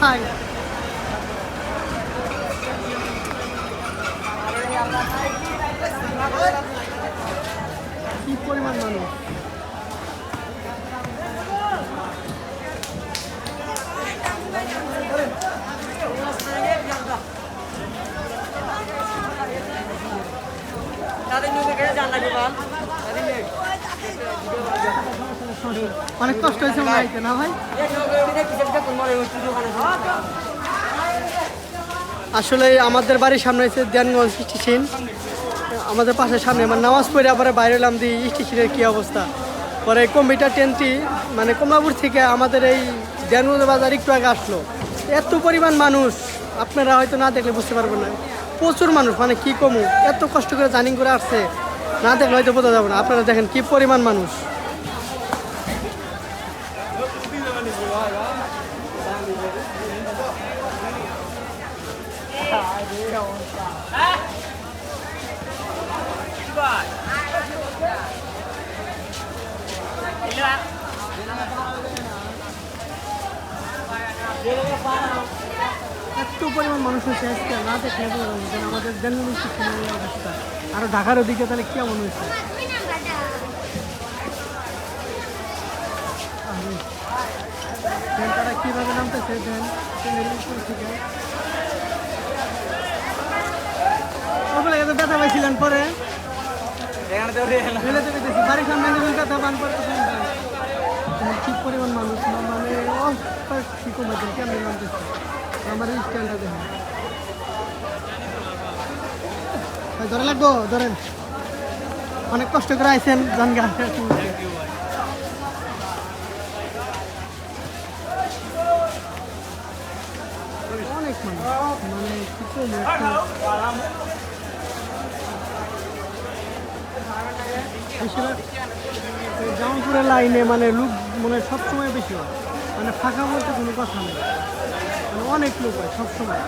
ভাই কি পরিমাণ মানুষ। অনেক কষ্ট হয়েছে মনে হইতে না ভাই। আসলে আমাদের বাড়ির সামনে হয়েছে দেনগঞ্জ স্টেশন, আমাদের পাশের সামনে আমার নামাজ পড়ে আবার বাইরে এলাম দিয়ে স্টেশনের কী অবস্থা। পরে কম্পিউটার ট্রেনটি মানে কমলাপুর থেকে আমাদের এই দেনগঞ্জ বাজার একটু আগে আসলো। এত পরিমাণ মানুষ আপনারা হয়তো না দেখলে বুঝতে পারবেন না, প্রচুর মানুষ, মানে কি কমু, এত কষ্ট করে জার্নি করে আসছে, না দেখলে হয়তো বোঝা যাবে না। আপনারা দেখেন কি পরিমাণ মানুষ। এত পরিমাণ মানুষ হয়েছে আজকে, না দেখলে আমাদের দেনগঞ্জ স্টেশনের অবস্থা। আরো ঢাকার ওদিকে তাহলে কেমন হয়েছে। ট্রেনটা কীভাবে নামতেছে ট্রেনের উপর থেকে। ওগুলো এত ব্যথা পাইছিলেন পরে বাড়ির সামনে ব্যথা পান পরে ঠিক পরিমাণ মানুষ, মানে ঠিক মধ্যে কেমন নামতেছে। আমার স্ট্যান্ডটা দেখেন, ধরে লাগবো, ধরেন অনেক কষ্ট করে আইছেন জানগা। অনেক মানুষ, মানে কি জামালপুরের লাইনে মানে লোক মানে সবসময় বেশি হয়, মানে ফাঁকা বলতে কোনো কথা নেই, মানে অনেক লোক হয় সবসময়।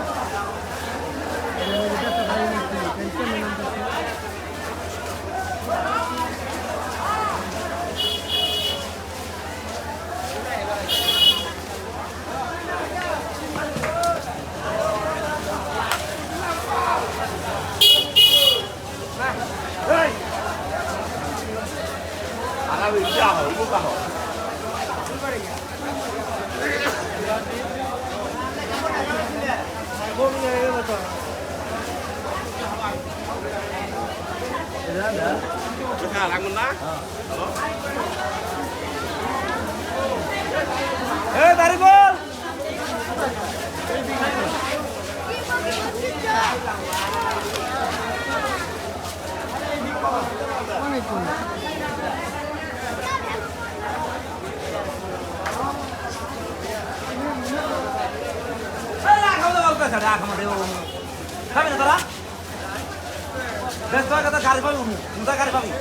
অনেক গাড়ি পাবি